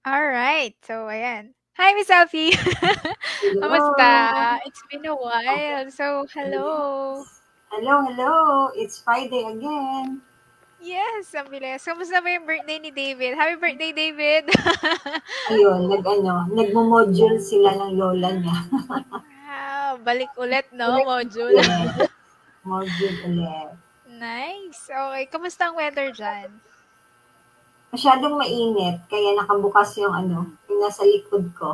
Alright. So, ayan. Hi, Miss Alfie. Kamusta? Hello. It's been a while. So, hello. Yes. Hello, hello. It's Friday again. Yes, ang bilis. Kamusta ba yung birthday ni David? Happy birthday, David! Ayun, nagmo-module sila ng lola niya. Wow, balik ulit, no? Module. Yes, module ulit. Nice. Okay. Kamusta ang weather dyan? Masyadong mainit, kaya nakabukas yung yung nasa likod ko.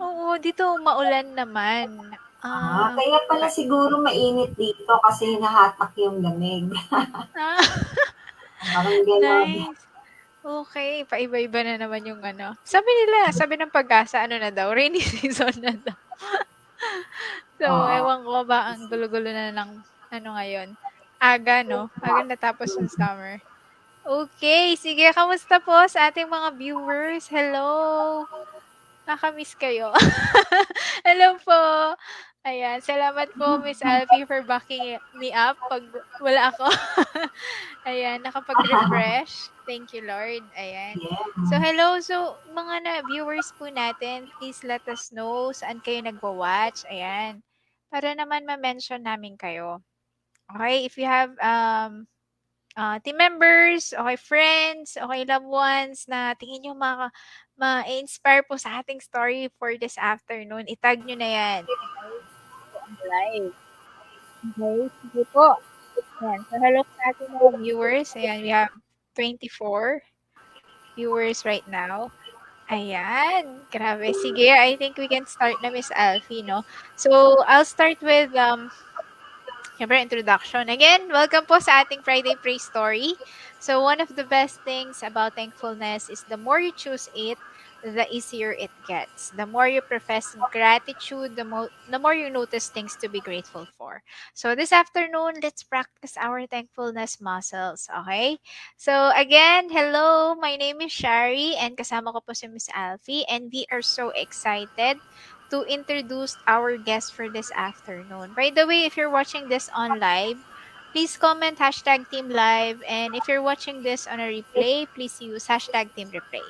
Oo, dito maulan naman. Kaya pala Ka- siguro mainit dito kasi hinahatak yung lamig. ah, Parang gano'n. nice. Okay, paiba-iba na naman yung ano. Sabi ng Pag-asa, ano na daw, rainy season na daw. So, Oo. ewan ko ba ang gulo-gulo na ng ano ngayon. Aga, no? Aga natapos yung summer. Okay, sige, kamusta po sa ating mga viewers? Hello! Nakamiss kayo. Hello po! Ayan, salamat po Miss Alfie for backing me up pag wala ako. Ayan, nakapag-refresh. Thank you, Lord. Ayan. So, Yes. hello. So, mga viewers po natin, please let us know saan kayo nagwa-watch. Ayan. Para naman ma-mention namin kayo. Okay, if you have team members, okay, friends, okay, loved ones na tingin nyo ma-inspire po sa ating story for this afternoon, itag nyo na yan. Live. Okay, sige po. Ayan. So, hello sa ating mga viewers. Ayan, we have 24 viewers right now. Ayan, grabe. Sige, I think we can start na Miss Alfie, no? So, I'll start with siyempre, introduction. Again, welcome po sa ating Friday Praise Story. So, one of the best things about thankfulness is the more you choose it, the easier it gets. The more you profess gratitude, the more you notice things to be grateful for. So, this afternoon, let's practice our thankfulness muscles, okay? So, again, hello, my name is Shari and kasama ko po si Miss Alfie and we are so excited to introduce our guest for this afternoon. By the way, if you're watching this on live, please comment hashtag Team Live. And if you're watching this on a replay, please use hashtag Team Replay.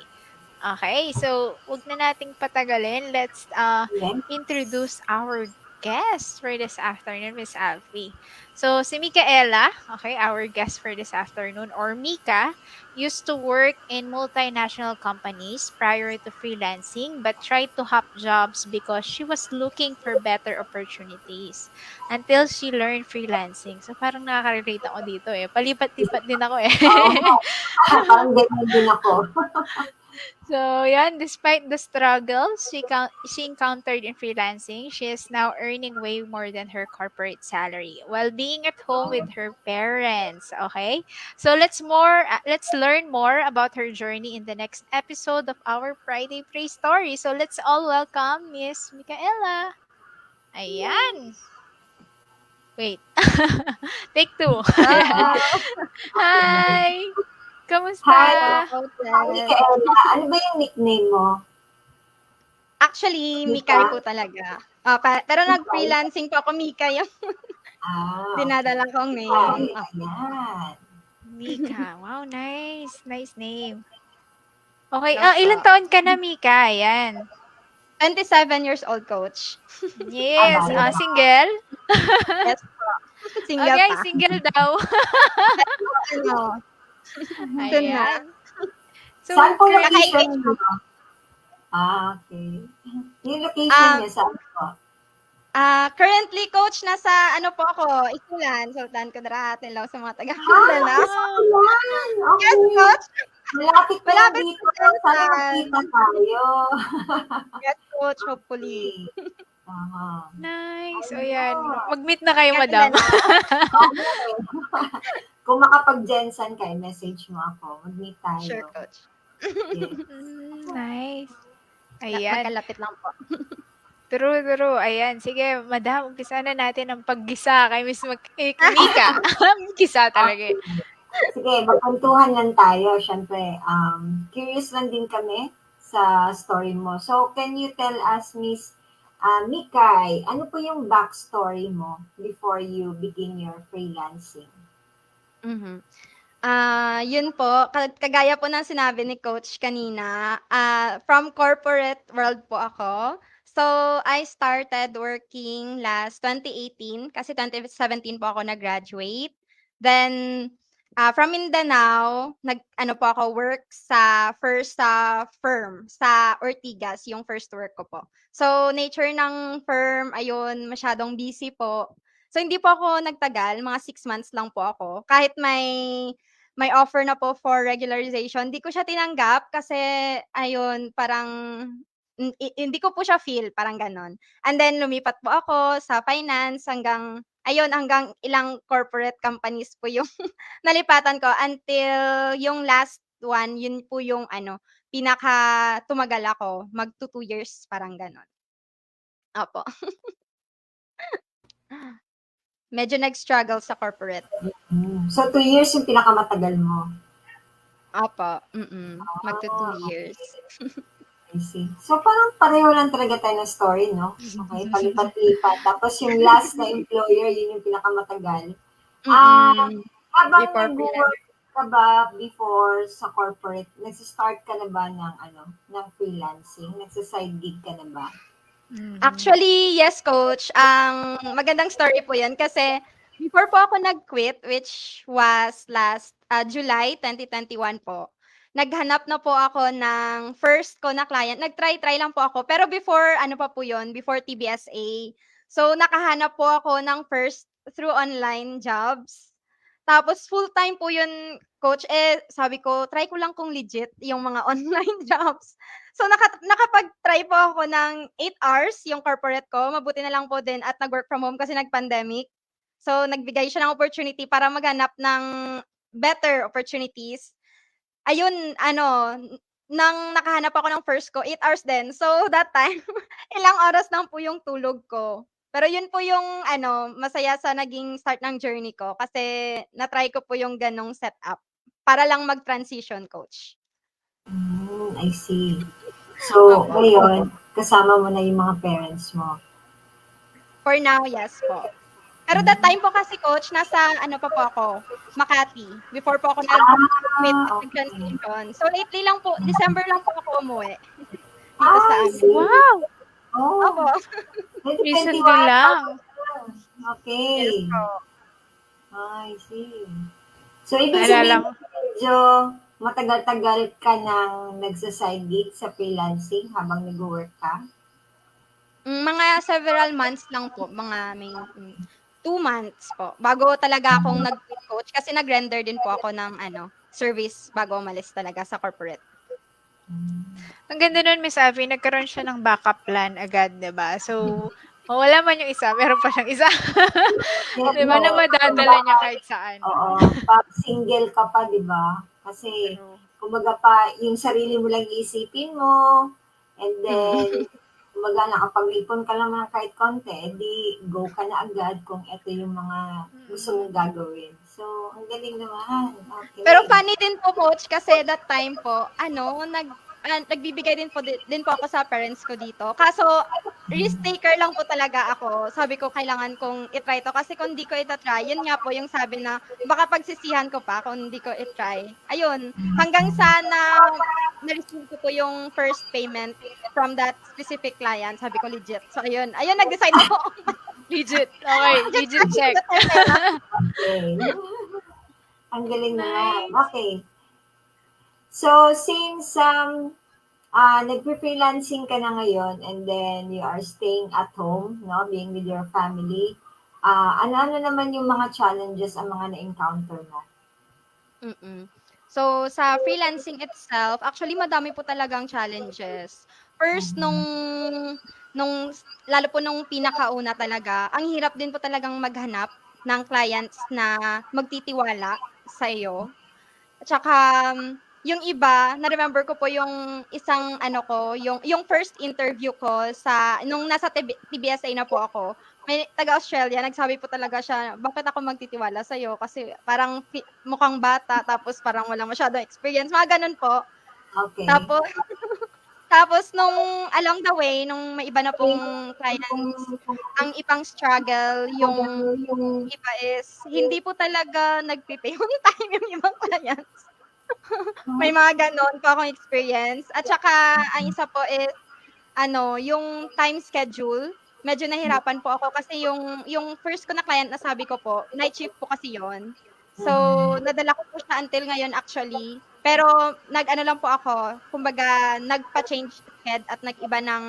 Okay, so wag na nating patagalin. Let's Yes. introduce our guest for this afternoon, Miss Alfie. So, si Micaela, okay, our guest for this afternoon, or Mika, used to work in multinational companies prior to freelancing but tried to hop jobs because she was looking for better opportunities until she learned freelancing. So, parang nakaka-relate ako dito eh. Palipat-lipat din ako eh. Oo, parang gano'n din ako. So, yan, despite the struggles she encountered in freelancing, she is now earning way more than her corporate salary while being at home with her parents. Okay? So, let's learn more about her journey in the next episode of our Friday Praise Story. So, let's all welcome Miss Micaela. Ayan. Wait. Take two. Ayan. Hello. Hi! Hi, Kamusta? Hello hi din. Micaela. Ano ba yung nickname mo? Actually, Mika? Mikay po talaga. Pero Mikay? nag-freelancing po ako, Mikay yung Okay. dinadala kong Mikay, name. ayan. Mika. Wow, nice. Nice name. Okay, ilang Opo. taon ka na, Mika? Ayan. 27 years old, coach. Yes, Bata. single? Yes po. Single Okay, pa. single daw. Ano, soon na. Ayan. So, Saan po location Kaka-engage niyo? po. Okay. Yung location Um, niya, saan po? Currently, coach, nasa ano po ako, Isulan, Sultan Kudarat. Hello sa mga taga Sa Mindanao. wow. Saklan. Yes, Okay. coach. Malapit na yan Malapit dito. sa Sana Sultan. magkita tayo. Yes, coach, hopefully. Okay. Aha. Nice. O yan. Ayun. Mag-meet na kayo, Ingat madam. Mindanao. Okay. Kung makapag-Jensen ka, message mo ako. Mag-meet Sure, tayo. coach. Yes. Nice. Ayan. Magkalapit lang po. True, true. Ayan. Sige, madam, umpisa na natin ang paggisa kay Mika. Gisa talaga eh. Sige, magkwentuhan lang tayo. Siyempre, curious lang din kami sa story mo. So, can you tell us, Miss Mikay, ano po yung backstory mo before you begin your freelancing? Mhm. Yun po, kagaya po ng sinabi ni coach kanina, from corporate world po ako. So, I started working last 2018 kasi 2017 po ako nag-graduate. Then, from Mindanao, nag-ano po ako, work sa first firm, sa Ortigas, yung first work ko po. So, nature ng firm, ayun, masyadong busy po. So, hindi po ako nagtagal, mga 6 months lang po ako. Kahit may offer na po for regularization, 'di ko siya tinanggap kasi ayun, parang hindi ko po siya feel, parang gano'n. And then lumipat po ako sa finance hanggang ayun, hanggang ilang corporate companies po yung nalipatan ko until yung last one, yun po yung ano, pinaka tumagal ako, magtu 2 years, parang gano'n. Opo, medyo nag-struggle sa corporate. So, 2 years yung pinakamatagal mo. Opo, magtu 2 Ah, years. I see. So, parang pareho lang talaga tayo ng story, no? Okay, palipat-lipat. Tapos yung last na employer, yun yung pinakamatagal. Ah, Mm, habang before freelance. nag-work ka ba before sa corporate, nagsi-start ka na ba ng ano, ng freelancing? Nagsa-side gig ka na ba? Mhm. Actually, yes, coach. Ang magandang story po 'yan kasi before po ako nag-quit, which was last July 2021 po. Naghanap na po ako ng first ko na client. Nag-try-try lang po ako. Pero before ano pa po 'yon, before TBSA. So nakahanap po ako ng first through online jobs. Tapos full-time po 'yun, coach. Eh, sabi ko, try ko lang kung legit yung mga online jobs. So nakapag-try po ako ng 8 hours yung corporate ko, mabuti na lang po din at nag-work from home kasi nag-pandemic. So nagbigay siya ng opportunity para maghanap ng better opportunities. Ayun ano, nang nakahanap ako ng first ko, 8 hours din. So that time, ilang oras lang po yung tulog ko. Pero yun po yung ano, masaya sa naging start ng journey ko kasi na-try ko po yung ganong setup para lang mag-transition, coach. I see. So, Opo. ngayon, kasama mo na yung mga parents mo. For now, yes po. Pero that time po kasi, coach, nasa ano pa po ako, Makati. Before po ako nag-quit at Okay. nag-transition. So lately lang po, December lang po ako umuwi dito sa I amin. see. Wow! Opo. Oh, Recently 2021. lang. Yes Okay. po. I see. So, ibig Naalala sabihin, ko. medyo matagal-tagal ka nang nagsa-side gig sa freelancing habang nag-work ka? Mga several months lang po, mga 2 months po, bago talaga akong nag-quit, coach, kasi nag-render din po ako ng ano, service bago umalis talaga sa corporate. Ang ganda nun, Miss Abby, nagkaroon siya ng backup plan agad, 'di ba? So, mawala man yung isa, meron pa siyang isa. Yes, 'Di ba, na oo. madadala niya kahit saan. Oo. Pag single ka pa, di ba? Kasi, True. kumbaga pa, yung sarili mo lang iisipin mo, and then, Mm. kumbaga nakapag-ipon ka lang ng kahit konti, di go ka na agad kung ito yung mga gusto mong gagawin. So, ang galing naman. Pero Okay. funny din po, coach, kasi that time po, ano, nagbibigay din po ako sa parents ko dito. Kaso, risk taker lang po talaga ako. Sabi ko, kailangan kong i-try to. Kasi kung di ko ita-try, yun nga po yung sabi na, baka pagsisihan ko pa kung hindi ko i-try. Ayun, hanggang sa na-receive ko po yung first payment from that specific client. Sabi ko, legit. So, ayun, nag-decide ako. Legit. Okay, legit check. Okay. Ang galing naman. Nice. Okay. So, since nagpe-freelancing ka na ngayon and then you are staying at home, no, being with your family, ano-ano naman yung mga challenges ang mga na-encounter mo? Mm. So, sa freelancing itself, actually madami po talagang challenges. First, lalo po nung pinakauna talaga, ang hirap din po talagang maghanap ng clients na magtitiwala sa iyo. At saka, yung iba, na-remember ko po yung isang ano ko, yung first interview ko nung nasa TBSA na po ako. May taga-Australia, nagsabi po talaga siya, bakit ako magtitiwala sa'yo? Kasi parang mukhang bata, tapos parang walang masyadong experience, mga ganun po. Okay. Tapos, Tapos nung along the way, nung may iba na pong clients, ang ibang struggle, yung iba is hindi po talaga nagpe-pay on time yung ibang clients. May mga gano'n po akong experience. At saka ang isa po is yung time schedule. Medyo nahirapan po ako kasi yung first ko na client na sabi ko po, night shift po kasi yon. So, nadala ko po siya until ngayon actually. Pero nag-ano lang po ako, kumbaga nagpa-change head at nag-iba ng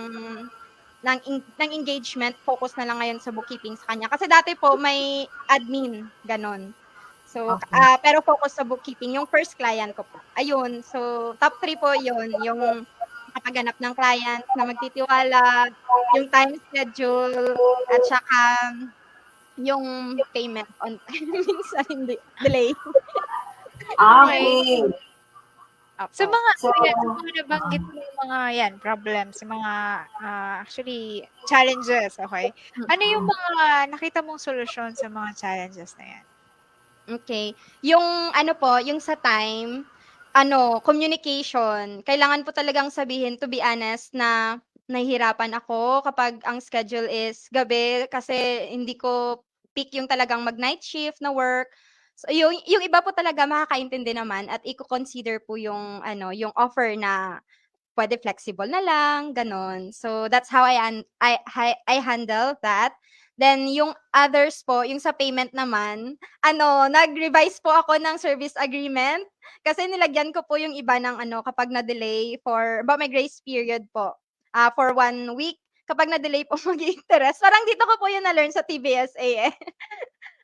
engagement, focus na lang ngayon sa bookkeeping sa kanya. Kasi dati po may admin, gano'n. So, Okay. pero focus sa bookkeeping, yung first client ko po. Ayun, so top 3 po yun, yung makapaghanap ng client na magtitiwala, yung time schedule, at saka yung payment on time, minsan hindi, delay. Okay. Okay. Sa Opo. mga So, ayan, sa mga nabanggit mo mga 'yan, problems, yung mga, actually challenges, okay. Ano yung mga nakita mong solusyon sa mga challenges na 'yan? Okay. Yung ano po, yung sa time, communication. Kailangan po talagang sabihin, to be honest, na nahihirapan ako kapag ang schedule is gabi kasi hindi ko peak yung talagang mag-night shift na work. So, yung iba po talaga makakaintindi naman at iko-consider po yung offer na puwede flexible na lang, gano'n. So, that's how I handle that. Then yung others po, yung sa payment naman, nag-revise po ako ng service agreement kasi nilagyan ko po yung iba ng kapag na-delay may grace period po, for 1 week. Kapag na-delay po mag-i-interest. Parang dito ko po yun na-learn sa TBSA, eh.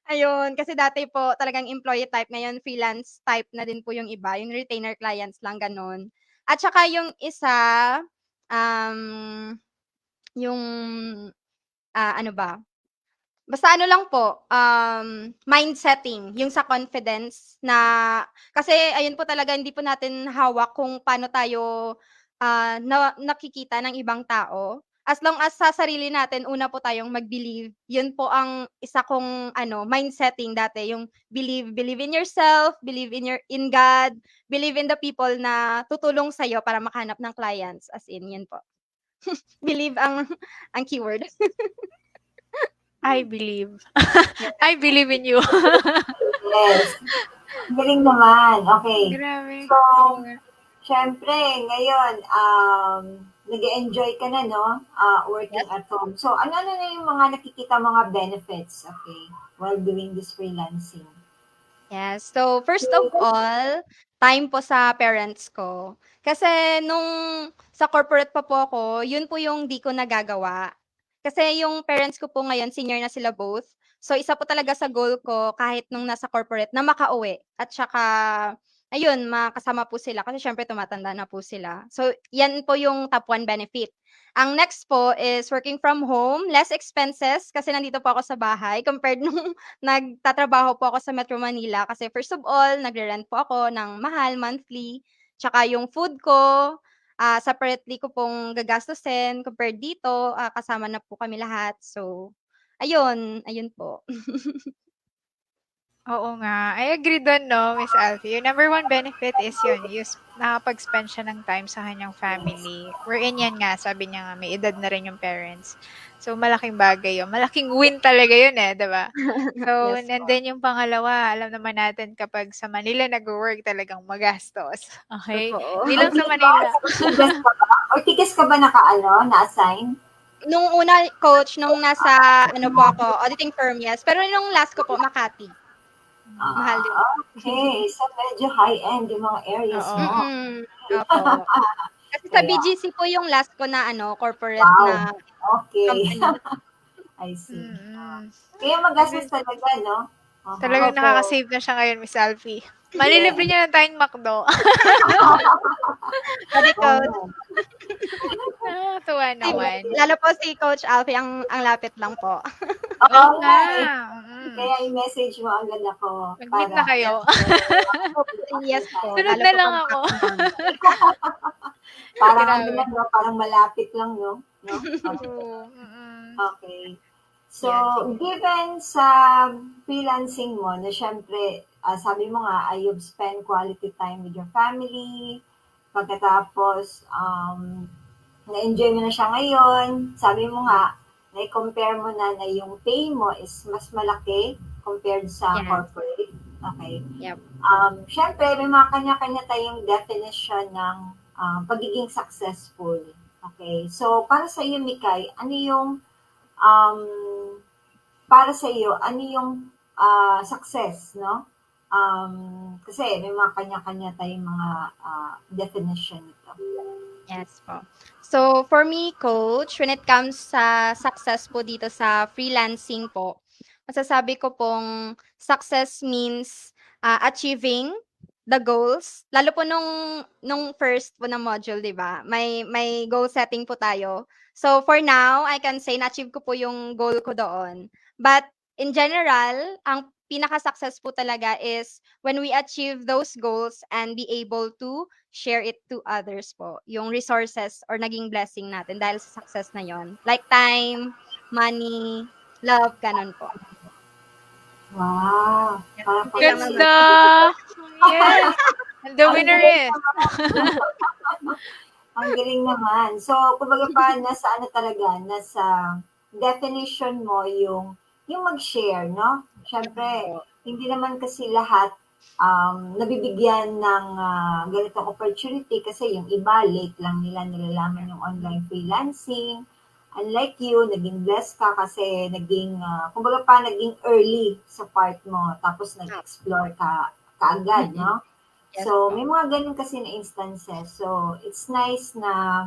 Ayun, kasi dati po talagang employee type, ngayon freelance type na din po yung iba, yung retainer clients lang, gano'n. At saka yung isa, um, yung, ano ba, basta ano lang po, mind setting, yung sa confidence na kasi ayun po talaga hindi po natin hawak kung paano tayo, nakikita ng ibang tao. As long as sa sarili natin una po tayong mag-believe, yun po ang isa kong mind setting dati, yung believe in yourself, believe in God, believe in the people na tutulong sa'yo para makahanap ng clients, as in yun po. Believe ang ang keyword. I believe. Yes. I believe in you. yes. Galing naman. Okay. Grabe, So, oo nga. syempre, ngayon, nag-enjoy ka na, no? Working Yes. at home. So, ano-ano na yung mga nakikita mga benefits, okay, while doing this freelancing? Yes. So, first of all, time po sa parents ko. Kasi nung sa corporate pa po ako, yun po yung di ko nagagawa. Kasi yung parents ko po ngayon, senior na sila both. So, isa po talaga sa goal ko kahit nung nasa corporate na makauwi. At saka, ayun, makasama po sila. Kasi syempre tumatanda na po sila. So, yan po yung top one benefit. Ang next po is working from home, less expenses kasi nandito po ako sa bahay compared nung nagtatrabaho po ako sa Metro Manila kasi first of all, nagre-rent po ako ng mahal monthly, tsaka yung food ko, separately ko pong gagastusin compared dito, kasama na po kami lahat. So, ayun po. Oo nga, I agree dun 'no, Miss Alfie. Yung number one benefit is yun, nakapag-spend siya ng time sa kanyang family. Wherein yan nga, sabi niya nga may edad na rin yung parents. So, malaking bagay yun. Malaking win talaga yun, eh, 'di ba? So, Yes and po, then yung pangalawa, alam naman natin kapag sa Manila nagwo-work talagang magastos, okey? totoo. Hindi lang sa Okay ba? Manila. Tigas ka ba? Or tigas ka ba na-assign? Nung una coach, nung nasa ano po ako, auditing firm, yes. Pero nung last ko po Makati, mahal din. Okay. So, medyo high-end yung mga areas Oo. mo. Opo. Kasi sa Kaya, BGC po yung last ko na corporate wow. na Okay. company. I see. Mm. Kaya magastos Kasi talaga, no? talagang Opo. nakaka-save na siya ngayon, Miss Alfie. Yes. Malilibre niya ng tayong McDo. Sabi coach, Oo. Nakakatuwa naman. lalo po si Coach Alfie ang lapit lang po. Oo Oo nga nga, eh. mm. Kaya i-message mo agad ako Mag-meet na para kayo. Yes po, Sunod lalo na po lang 'pag ako. Pacman. parang ano Grabe. lang, no? Parang malapit lang, no? No? Okay. True, mm. Okay. So, Yan. given sa freelancing mo na siyempre, sabi mo nga, you've spent quality time with your family, pagkatapos, na-enjoy mo na siya ngayon. Sabi mo nga, na-compare mo na yung pay mo is mas malaki compared sa Yes. corporate. Okay. Yep. Syempre, may mga kanya-kanya tayong definition ng pagiging successful. Okay. So, para sa iyo, Mikay, ano yung, um, para sa iyo, ano yung success, no? Kasi may mga kanya-kanya tayong mga definition nito. Yes po. So, for me, coach, when it comes sa success po dito sa freelancing po, masasabi ko pong success means achieving the goals. Lalo po nung first po na module, di ba? May goal setting po tayo. So, for now, I can say na-achieve ko po yung goal ko doon. But, in general, ang pinaka-success po talaga is when we achieve those goals and be able to share it to others po. Yung resources or naging blessing natin dahil sa success na yon. Like time, money, love, ganun po. Wow. Parang Kailangan Ganda! Yes! And the winner is... ang galing naman. So, kumbaga pa, nasa ano talaga, nasa definition mo yung mag-share, no? Siyempre, hindi naman kasi lahat nabibigyan ng ganitong opportunity kasi yung iba, late lang nila nilalaman yung online freelancing. Unlike you, naging blessed ka kasi naging, kumbaga pa, naging early sa part mo. Tapos nag-explore ka kaagad, no? Yes So, po. may mga ganun kasi na instances. So, it's nice na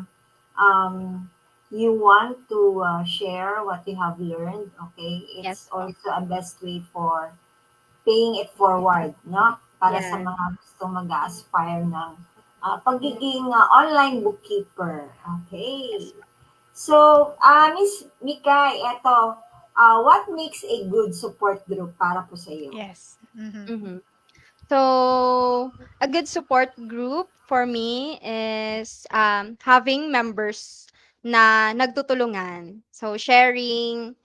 um, you want to share what you have learned, okay? It's Yes po. also a best way for paying it forward, no? Para sa Yes. mga gustong mag-aspire ng pagiging online bookkeeper. Okay. So, Miss Mikay, eto, what makes a good support group para po sa iyo? Yes. Mhm. Mhm. So, a good support group for me is having members na nagtutulungan. So, sharing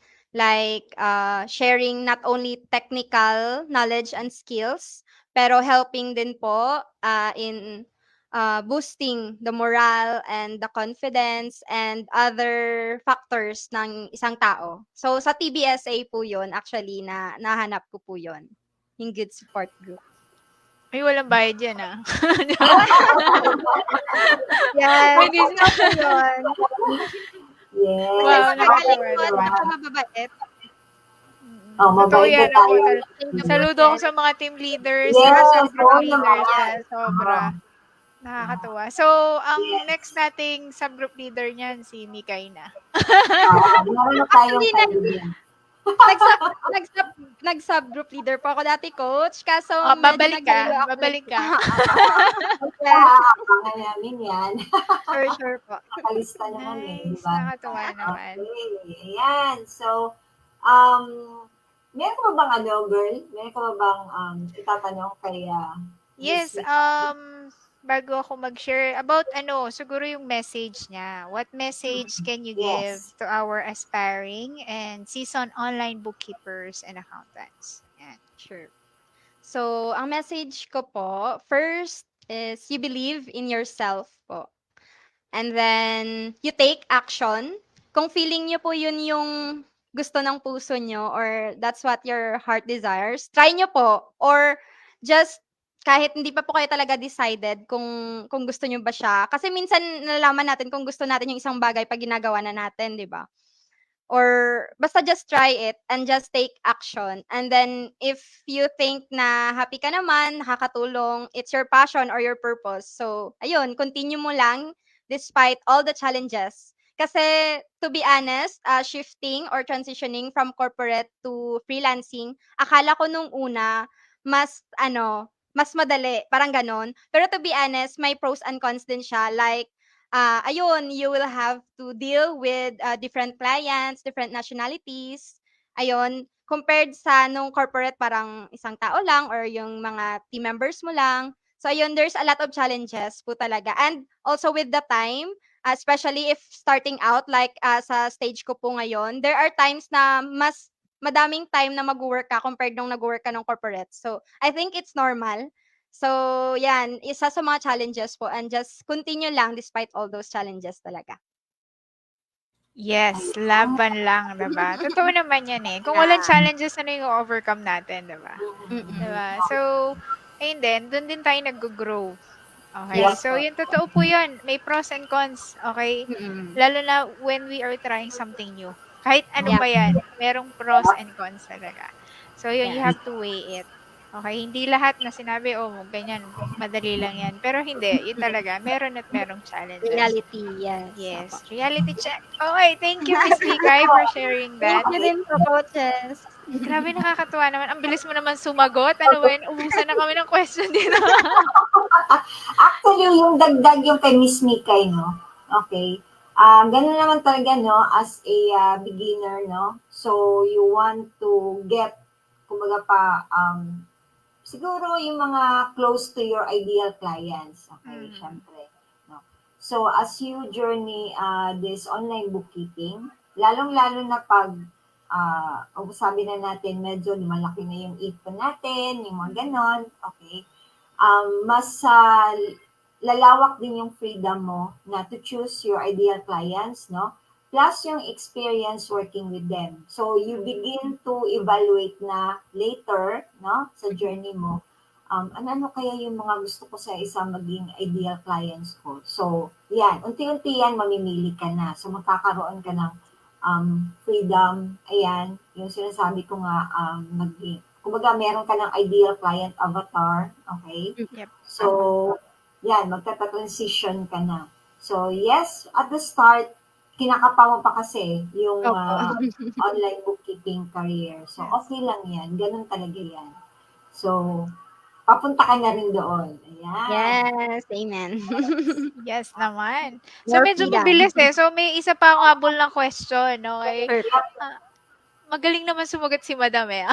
not only technical knowledge and skills, pero helping din po in boosting the morale and the confidence and other factors ng isang tao. So, sa TBSA po yun, actually, na nahanap ko po yun, yung good support group. Ay, walang bayad yan, ah. Yes, Hindi tama po yun. Yes. Wow, Magaling nakakatawa po at naman. saka mababait. Oh, Totoo mabait na yan ako. tayo. Thank you po, Saludo ako Jen. sa mga team leaders, Yes, sa group oo leaders. naman. Yes, sobra. Nakakatuwa. So, ang Yes. next nating subgroup leader niyan, si Mikay na. Meron na tayong Actually, kaibigan. nag-subgroup leader po ako dati, coach. Kaso Oh, medyo babalik ka. nag-hello ako. Babalik ka. Yes, Aabangan namin yan. sure po. Nakalista naman eh, di Nice. ba? Nakakatuwa naman. Okay, ayan. So, meron ka ba bang ano, girl? Meron ka ba bang itatanong kay Yes, Miss Mikay? bago ako mag-share about ano, siguro yung message niya. What message can you give Yes. to our aspiring and seasoned online bookkeepers and accountants? Yan. Sure. So, ang message ko po, first is you believe in yourself po. And then, you take action. Kung feeling nyo po yun yung gusto ng puso nyo or that's what your heart desires, try nyo po. Or just kahit hindi pa po kayo talaga decided kung gusto nyo ba siya. Kasi minsan nalalaman natin kung gusto natin yung isang bagay pag ginagawa na natin, di ba? Or basta just try it and just take action. And then if you think na happy ka naman, nakakatulong, it's your passion or your purpose. So, ayun, continue mo lang despite all the challenges. Kasi to be honest, shifting or transitioning from corporate to freelancing, akala ko nung una mas madali, parang ganon. Pero to be honest, may pros and cons din siya. Like ayun, you will have to deal with different clients, different nationalities. Ayun, compared sa nung corporate parang isang tao lang or yung mga team members mo lang. So ayun, there's a lot of challenges po talaga. And also with the time, especially if starting out like sa stage ko po ngayon, there are times na mas madaming time na mag-work ka compared nung nag-work ka ng corporate. So I think it's normal. So, yan, isa sa mga challenges po and just continue lang despite all those challenges talaga. Yes, laban lang, 'di ba? Totoo naman 'yan, eh. Kung walang Yeah. challenges, ano yung overcome natin, 'di ba? 'Di Mm. ba? So, ayun din, dun din tayo naggo-grow. Okay, Yes so po. yun totoo po yun. May pros and cons, okay? Mm. Lalo na when we are trying something new. Kahit ano Yeah. pa yan, merong pros and cons talaga. So yun, you Yes. have to weigh it. Okay, hindi lahat na sinabi, oh, ganyan, madali lang yan. Pero hindi, yun talaga, meron at merong challenges. Reality, yes. Opo. Yes, reality check. Okay, thank you, Miss Mikay, for sharing Thank that. you din po, coaches. Grabe, nakakatuwa naman. Ang bilis mo naman sumagot. Ano ba yun? Ubusan na kami ng question dito. Actually, yung dagdag yung kay Miss Mikay, no? Okay. Ganun naman talaga, no? As a beginner, no? So, you want to get, kumbaga pa, siguro yung mga close to your ideal clients. Okay, Mhm. syempre. No? So, as you journey this online bookkeeping, lalong-lalo na pag, sabi na natin, medyo malaki na yung ipon natin, yung mga ganon, okay, mas lalawak din yung freedom mo na to choose your ideal clients, no? Plus yung experience working with them. So you begin to evaluate na later, no, sa journey mo, ano kaya yung mga gusto ko sa isang maging ideal clients ko. So, yan, unti-unti yan, mamimili ka na. So, magkakaroon ka ng freedom, ayan, yung sinasabi ko nga, kumbaga, meron ka ng ideal client avatar, okay? Yep. So, yan, magta-transition ka na. So, yes, at the start, kinakapa mo pa kasi yung Opo. online bookkeeping career. So, Yes. okay lang yan. Ganun talaga yan. So, papunta ka na rin doon. Ayan. Yes, amen. Yes naman. So, More medyo freedom. mabilis eh. So, may isa pa akong habol na question, okay? Perfect. Magaling naman sumagot si Madam eh.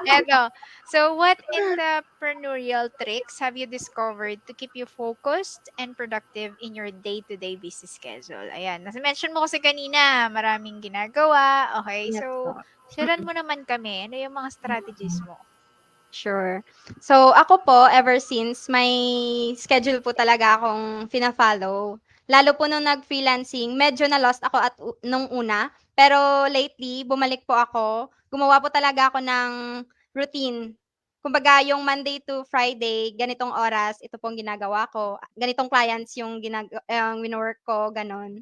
Eto. So, what entrepreneurial tricks have you discovered to keep you focused and productive in your day-to-day busy schedule? Ayan. Mention mo kasi kanina, maraming ginagawa. Okay. Yes So, po. sharean mo naman kami. Ano yung mga strategies mo? Sure. So, ako po, ever since, may schedule po talaga akong fina-follow. Lalo po nung nag-freelancing, medyo na-lost ako at nung una. Pero lately, bumalik po ako. Gumawa po talaga ako ng routine. Kumbaga, yung Monday to Friday, ganitong oras, ito pong ginagawa ko. Ganitong clients yung wino-work ko, ganon.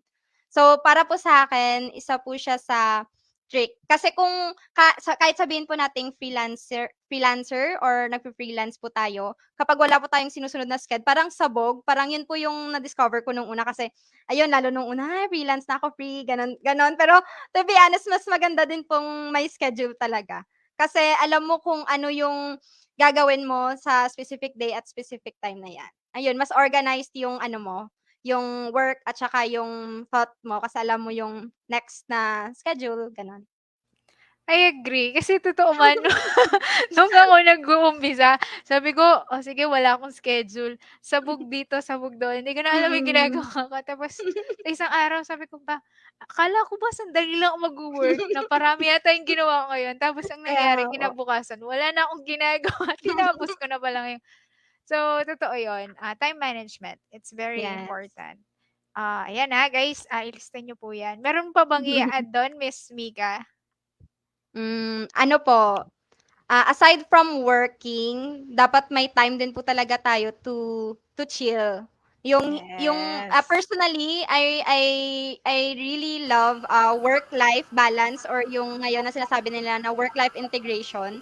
So, para po sa akin, isa po siya sa trick. Kasi kung kahit sabihin po nating freelancer or nagfi-freelance po tayo, kapag wala po tayong sinusunod na sched, parang sabog, parang yun po yung na-discover ko nung una kasi ayun, lalo nung una, "Ay, freelance na ako, free," gano'n, gano'n. Pero to be honest, mas maganda din pong may schedule talaga. Kasi alam mo kung ano yung gagawin mo sa specific day at specific time na 'yan. Ayun, mas organized yung ano mo, yung work at saka yung thought mo kasi alam mo yung next na schedule, gano'n. I agree. Kasi totoo man, nung ako nag-uumpisa, sabi ko, oh, sige, wala akong schedule. Sabog dito, sabog doon. Hindi ko na alam yung Mm. ginagawa ko. Tapos, sa isang araw, sabi ko pa, akala ko ba sandali lang ako mag-work na parami yata yung ginawa ko ngayon. Tapos, ang Kaya nangyari, oo. kinabukasan, wala na akong ginagawa. Tinapos ko na pa lang yung... So, totoo yun. Time management. It's very Yes. important. Ayan ha, guys. Ilista nyo po yan. Meron pa bang i-add doon, Miss Mika? Ano po, aside from working, dapat may time din po talaga tayo to chill. Yung Yes. personally, I really love, work-life balance or yung ngayon na sinasabi nila na work-life integration,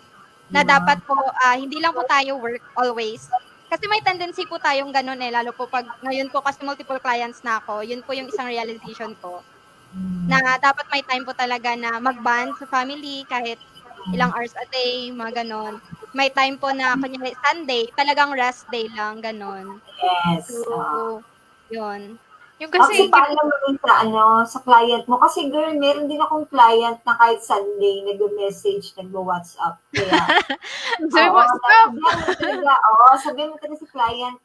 na dapat po, hindi lang po tayo work always. Kasi may tendency po tayong gano'n, eh, lalo po 'pag ngayon po kasi multiple clients na ako, yun po yung isang realization ko. Na dapat may time po talaga na mag-bond sa family kahit ilang hours a day, mga gano'n. May time po na kunyari Sunday, talagang rest day lang, gano'n. Yes. So, yun. Yung Kasi kasi, paano mo rin sa client mo? Kasi girl, meron din akong client na kahit Sunday, nag-message, nag-WhatsApp. Kaya, sabi mo, oo, stop! sabihin mo talaga sa client,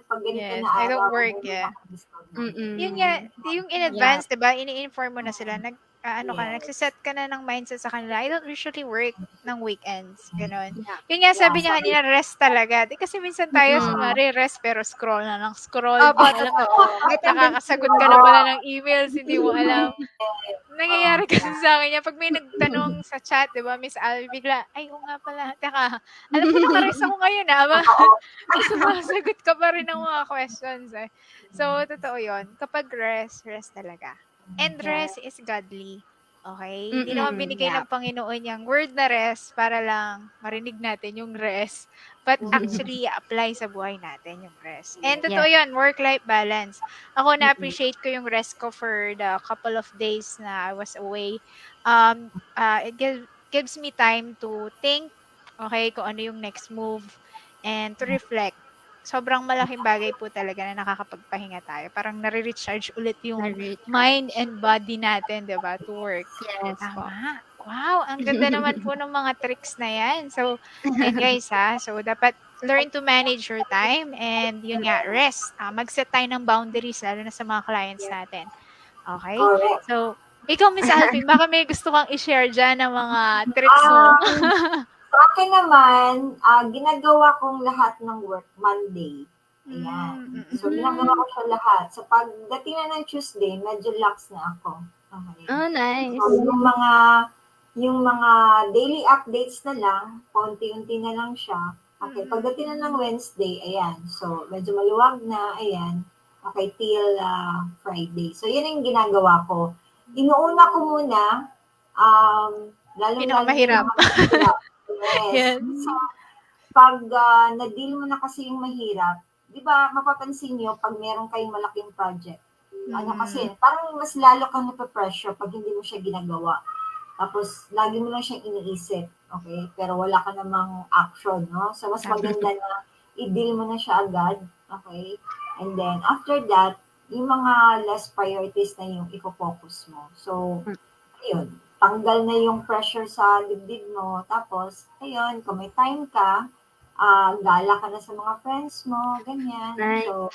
pag ganito Yes, na I don't araw, work kunin yet. ako Discord natin. Yun nga, Mm. yung in Yeah. advance, 'di ba, ini-inform mo na sila, ano ka na, Yes. nagse-set ka na ng mindset sa kanila. I don't usually work ng weekends, gano'n. Yeah. Yun nga Yeah, sabi niya sabi kanina, rest talaga. Di kasi minsan tayo, Mm. kunwari rest, pero scroll na lang, scroll, Opo, di mo alam, totoo. May tendency nakakasagot na ka na gano'n. pala ng emails, hindi mo alam. Nangyayari kasi yeah. sa akin yan. Pag may nagtanong sa chat, di ba, Miss Al, bigla, ay, oo nga pala, teka, alam mo, nakarest ako ngayon, Totoo. Sumasagot ka pa rin ng mga questions, eh. So, totoo yun. Kapag rest talaga. And Yes. rest is godly. Okay? Hindi naman Mm, binigay yeah. ng Panginoon yung word na rest para lang marinig natin yung rest. But actually, apply sa buhay natin yung rest. And totoo Yes. yun, work-life balance. Ako na-appreciate ko yung rest ko for the couple of days na I was away. It gives me time to think, okay, kung ano yung next move, and to reflect. Sobrang malaking bagay po talaga na nakakapagpahinga tayo. Parang nare-recharge ulit yung mind Na-recharge. and body natin, 'di ba, to work. Yes po. Tama. Wow, ang ganda naman po ng mga tricks na 'yan. So, ayan guys ha. So, dapat learn to manage your time and yun nga, rest. Mag-set tayo ng boundaries lalo na sa mga clients natin. Okay? Correct. So, ikaw, Miss Alvin, baka may gusto kang i-share dyan ng mga tricks mo. Sa akin naman, ginagawa kong lahat ng work Monday. Ayan. So, ginagawa ko siya lahat. So, pagdating na ng Tuesday, medyo lax na ako. Okay. Oh, nice. So, yung mga daily updates na lang, konti-unti na lang siya. Okay, pagdating na ng Wednesday, ayan. So, medyo maluwag na, ayan. Okay, till Friday. So, yun yung ginagawa ko. Inuuna ko muna, lalo Pinakamahirap. Yes. Yes. So, pag na-deal mo na kasi yung mahirap, di ba, mapapansin nyo, pag meron kayong malaking project, ano kasi, parang mas lalo kang napapressure pag hindi mo siya ginagawa. Tapos, lagi mo lang siyang iniisip, okay? Pero wala ka namang action, no? So, mas maganda na i-deal mo na siya agad, okay? And then, after that, yung mga less priorities na yung i-focus mo. So, ayun, tanggal na yung pressure sa dibdib mo. Tapos, ayun, kung may time ka, gala ka na sa mga friends mo, ganyan. Nice. So,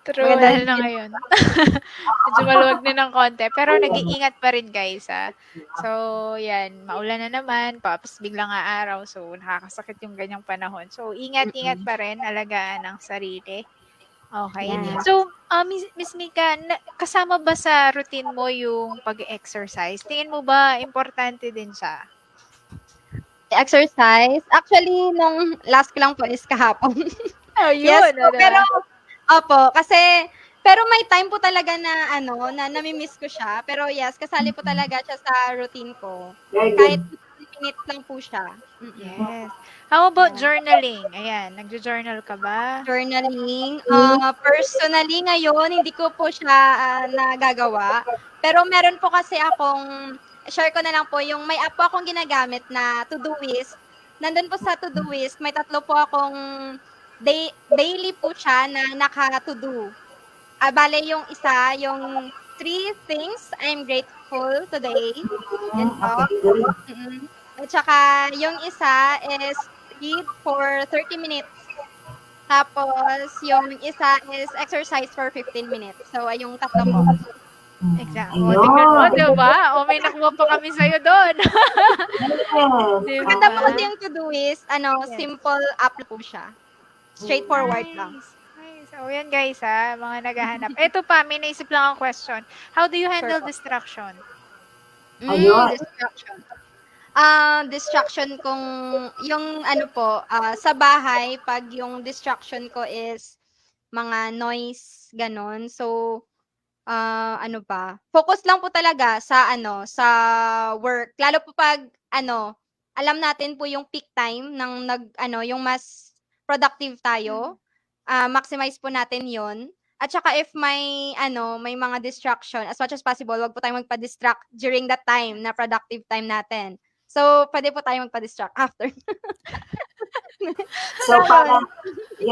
True, Maganda lalo na din. ngayon. Medyo maluwag na ng konti. Pero nag-iingat pa rin guys, ha. So, yan, maulan na naman, tapos biglang aaraw. So, nakakasakit yung ganyang panahon. So, ingat-ingat pa rin, alagaan ang sarili. Okay. Yeah. So, Miss Mika, kasama ba sa routine mo yung pag-exercise? Tingin mo ba importante din siya? Exercise. Actually, nung last ko lang po is kahapon. Oh, Yes yun. po, pero opo, pero may time po talaga na na nami-miss ko siya. Pero yes, kasali po talaga siya sa routine ko. very Kahit good. 15 minutes lang po siya. Yes. How about Yeah. journaling? Ayan, nagjo-journal ka ba? Journaling, personally ngayon hindi ko po siya nagagawa. Pero meron po kasi akong share ko na lang po yung may app po akong ginagamit na Todoist. Nandun po sa Todoist, may 3 po akong daily po siya na naka-to-do. Bale yung isa, yung 3 things I'm grateful today. Yan po. Okay, good. At saka yung isa is read for 30 minutes. Tapos yung isa is exercise for 15 minutes. So yung 3 po. Exact. O, tignan mo, diba? O, may nakuha pa kami sa'yo doon. Yes. Maganda po kasi yung Todoist, simple app po siya. Straightforward lang. Nice. So, yan guys, ha, mga naghahanap. Ito pa, may naisip lang ang question. How do you handle distraction? Ayun. Distraction. Distraction kung yung sa bahay, pag yung distraction ko is mga noise, ganon. So, focus lang po talaga sa sa work. Lalo po pag alam natin po yung peak time ng yung mas productive tayo. Maximize po natin 'yon. At saka if may mga distraction, as much as possible, wag po tayong magpa-distract during that time na productive time natin. So, pwede po tayong magpa-distract after. So,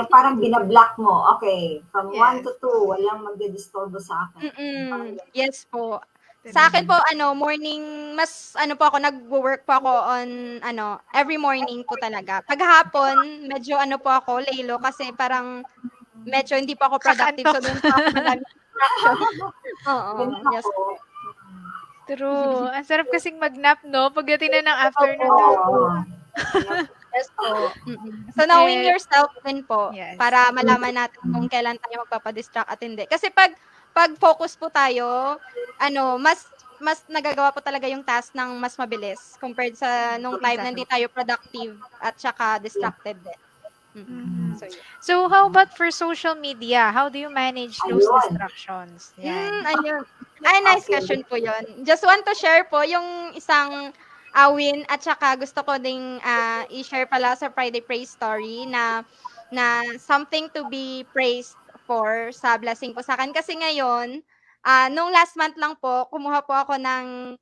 parang binablock mo. Okay, from 1 to 2, walang magdidisturbo sa akin. Yes po. Sa akin po, morning, mas po ako, nagwo-work po ako on, every morning po talaga. Pag hapon, medyo po ako, laylo, kasi parang medyo hindi pa ako productive. So, doon po ako madami distraction. Oo, Ganun yes ako. po. True. Ang sarap kasing mag-nap, no? Pagdating na ng afternoon na, Oo. Yes po. So, knowing eh, yourself din po yes. para malaman natin kung kailan tayo magpapa-distract at hindi. Kasi pag focus po tayo, mas nagagawa po talaga yung task ng mas mabilis compared sa nung time na Exactly. hindi tayo productive at saka Yeah. distracted din. Mhm. So, yun. So, how about for social media? How do you manage those Ayun. distractions? Yan. Ayun. Ay, nice Okay. question po yun. Just want to share po yung isang win at saka gusto ko ding i-share pala sa Friday Praise Story na something to be praised for sa blessing po sa akin. Kasi ngayon, nung last month lang po, kumuha po ako ng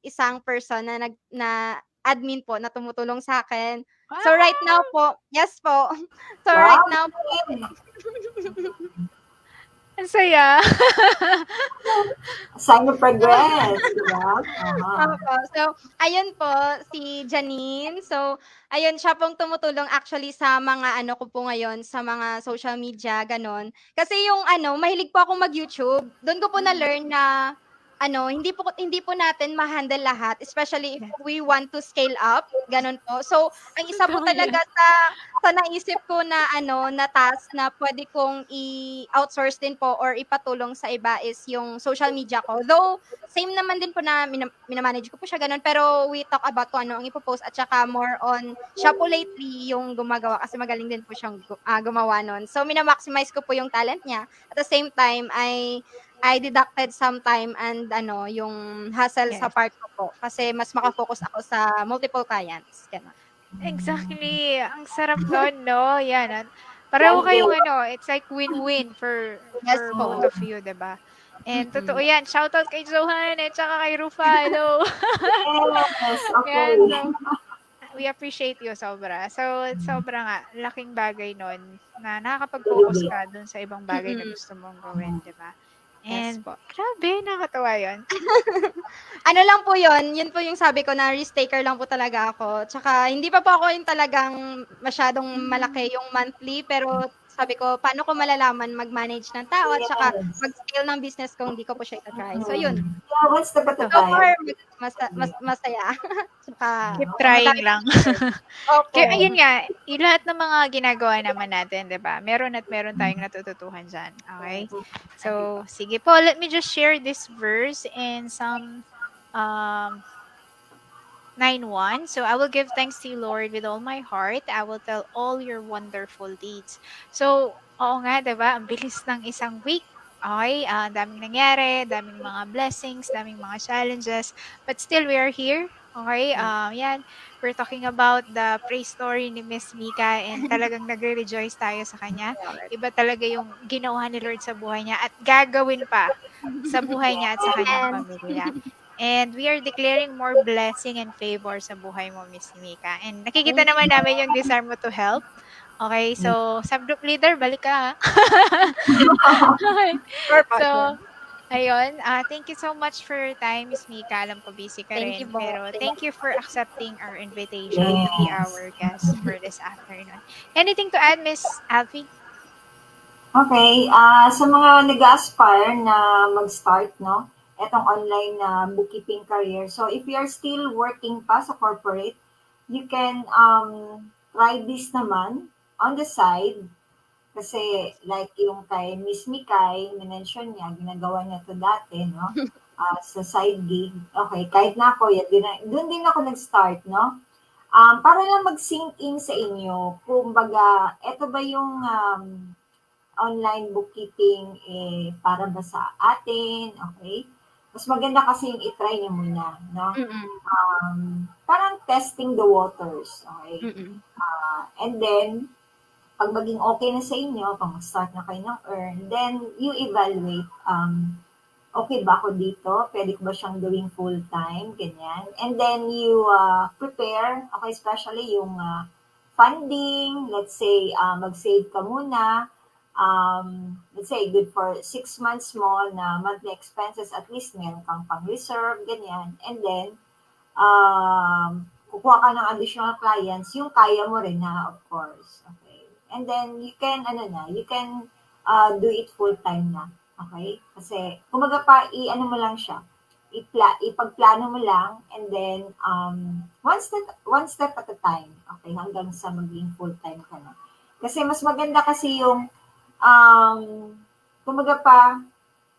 isang person na admin po na tumutulong sa akin. So right now Wow! po, yes po. So right Wow. now po, Ang saya. Sign of progress, di ba? opo. So, ayun po, si Janine. So, ayun, siya pong tumutulong actually sa mga ano ko po ngayon, sa mga social media, gano'n. Kasi yung mahilig po akong mag-YouTube. Do'n ko po na-learn na hindi po natin ma-handle lahat, especially if Yes. we want to scale up, gano'n po. So, ang isa po Totoo talaga yan. sa naisip ko na na task na puwede kong i-outsource din po or ipatulong sa iba is yung social media ko. Though same naman din po na mina-manage ko po siya gano'n, pero we talk about kung ano ang ipo-post at saka more on siya po lately yung gumagawa kasi magaling din po siyang gumawa nun. So mina-maximize ko po yung talent niya. At the same time, I deducted some time and yung hustle sa Yes. part ko po kasi mas maka-focus ako sa multiple clients, gano'n. Exactly. Ang sarap nun, no? Yan. Pareho kayong it's like win-win Yes for po. both of you, 'di ba? And totoo Mm. yan. Shoutout kay Johan at saka kay Rufa. Hello. Yes, okay. Yan. So, we appreciate you sobra. So, sobra nga. Laking bagay nun na nakakapag-focus Really. ka dun sa ibang bagay na Mm. gusto mong gawin, 'di ba? Yes And po. grabe, nakakatawa yun. Ano lang po yun po yung sabi ko na risk taker lang po talaga ako. Tsaka hindi pa po ako yung talagang masyadong malaki yung monthly, pero sabi ko, paano ko malalaman mag-manage ng tao at saka Yes. mag-scale ng business kung hindi ko po siya ita-try. So yun, Yeah, one step at a so time. far masaya. Tsaka Keep trying madami lang. pang learn. Opo. Kaya ayun nga, yung lahat ng mga ginagawa naman natin, 'di ba? Meron at meron tayong natututuhan diyan, okay? So, sige po, let me just share this verse in some 9:1. So, I will give thanks to you, Lord, with all my heart. I will tell all your wonderful deeds. So, oo nga, 'di ba? Ang bilis ng isang week. Okay, daming nangyari, daming mga blessings, daming mga challenges, but still we are here. Okay, yan. We're talking about the praise story ni Miss Mika and talagang nagre-rejoice tayo sa kanya. Iba talaga yung ginawa ni Lord sa buhay niya at gagawin pa sa buhay niya at sa kanyang And pamilya. And we are declaring more blessing and favor sa buhay mo, Miss Mika. And nakikita thank naman you. namin yung desire mo to help. Okay, so subgroup leader, balik ka ha. Okay. Sure po, So, sure. ayun, thank you so much for your time, Miss Mika. Alam ko busy ka Thank you rin, po. pero Thank thank you. you for accepting our invitation to be Yes. our guest for this afternoon. Anything to add, Miss Alfie? Okay, sa mga nag-aspire na mag-start, no, etong online na bookkeeping career. So, if you are still working pa sa corporate, you can try this naman on the side. Kasi like yung kay Miss Mikay, na-mention niya, ginagawa niya to dati, no? Sa side gig. Okay, kahit na ako, doon din ako nag-start, no? Para lang mag-sink in sa inyo, kumbaga, eto ba yung online bookkeeping para ba sa atin, okay? Mas maganda kasi yung i-try niyo muna, no? Mm. Parang testing the waters, okay? Mm. And then, pag maging okay na sa inyo, pag mag-start na kayo ng earn, then you evaluate, okay ba ako dito? Pwede ko ba siyang gawing full-time? Ganyan. And then you prepare, okay, especially yung funding, let's say, mag-save ka muna, let's say, good for 6 months mo na monthly expenses, at least meron kang pang-reserve, ganyan. And then, kukuha ka ng additional clients, yung kaya mo rin na, of course. Okay. And then, you can do it full-time na. Okay? Kasi, kumaga pa, i-ano mo lang siya, ipagplano mo lang, and then one step at a time, okay, hanggang sa maging full-time ka na. Kasi mas maganda kasi yung um, kumbaga pa,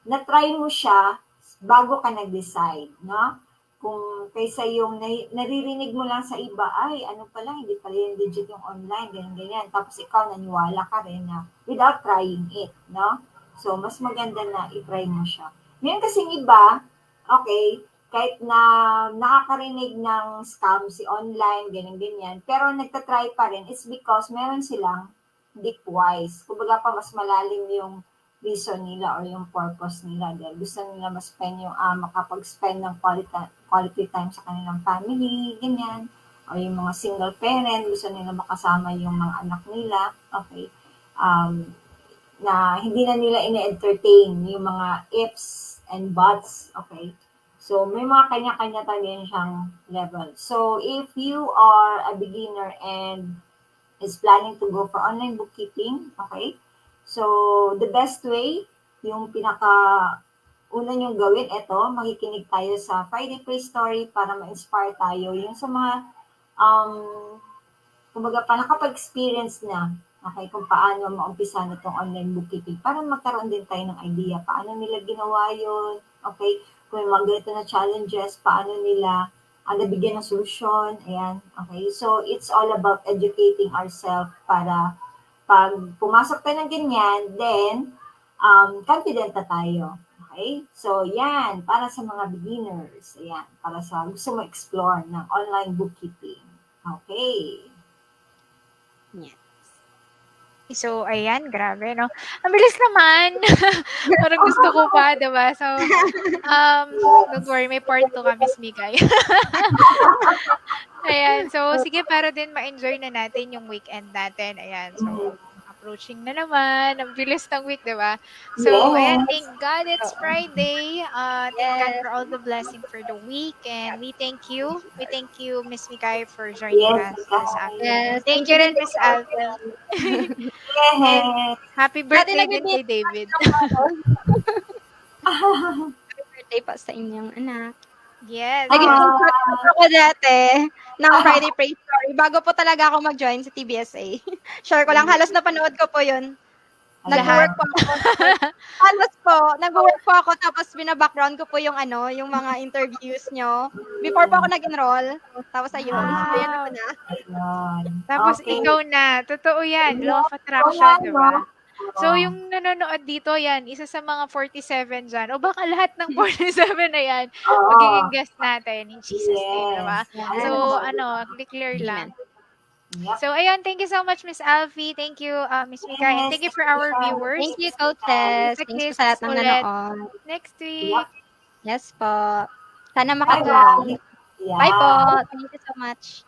na-try mo siya bago ka nag-decide, no? Kung kaysa yung naririnig mo lang sa iba, ay, ano pala, hindi pala yung legit yung online, ganyan. Tapos ikaw naniwala ka rin na without trying it, no? So, mas maganda na i-try mo siya. Ngayon kasing iba, okay, kahit na nakakarinig ng scam si online, ganyan, pero nagtatry pa rin, it's because meron silang deep wise. Kumbaga pa mas malalim yung reason nila or yung purpose nila dahil gusto nila ma-spend yung makapag-spend ng quality time sa kanilang family, ganyan. O yung mga single parent, gusto nila makasama yung mga anak nila, okay. Na hindi na nila ine-entertain yung mga ifs and buts, okay. So, may mga kanya-kanya talaga siyang level. So, if you are a beginner and is planning to go for online bookkeeping, okay? So, the best way, yung una nyong gawin, makikinig tayo sa Friday Praise Story para ma-inspire tayo. Yung sa mga, kumbaga pa, nakapag-experience na, okay, kung paano maumpisa na itong online bookkeeping para magkaroon din tayo ng idea paano nila ginawa yun, okay? Kung may mga ganito na challenges, paano nila nabigyan ng solusyon, ayan, okay? So, it's all about educating ourselves para pag pumasok tayo ng ganyan, then, confident na tayo. Okay? So, yan, para sa mga beginners. Ayan, para sa gusto mo explore ng online bookkeeping. Okay. So, ayan, grabe, no? Ang bilis naman. Parang gusto ko pa, diba? So, don't worry, may part 2 ka, Miss Mikay. Ayan, so, sige, para din ma-enjoy na natin yung weekend natin. Ayan, so, approaching na naman. Ang bilis ng week, diba? So, ayan, thank God it's Friday. Thank God for all the blessing for the week. And we thank you. We thank you, Miss Mikay, for joining us this afternoon. Yes, Thank you rin, Miss Alfie. And happy birthday din kay David. Happy birthday pa sa inyong anak. Yes. Naging subscriber ako dati ng Friday Praise Story bago po talaga ako mag-join sa TBSA. Share ko lang, halos napanood ko po yun. Nag-work po ako. Halos po, nag-work po ako tapos bina-background ko po yung yung mga interviews nyo. Before po ako nag-enroll. Tapos ayun, ayan ako na. Tapos ikaw na. Totoo yan. Law of attraction, diba? So, yung nanonood dito, yan, isa sa mga 47 dyan. O baka lahat ng 47 na yan, magiging guest natin in Jesus' name, diba? So, declare lang. So, ayun, thank you so much, Miss Alfie. Thank you, Miss Mika. And thank you for our viewers. Thank you, coaches. Thank you sa lahat ng nanood. Next week. Yes po. Sana makatulong. Bye po. Thank you so much.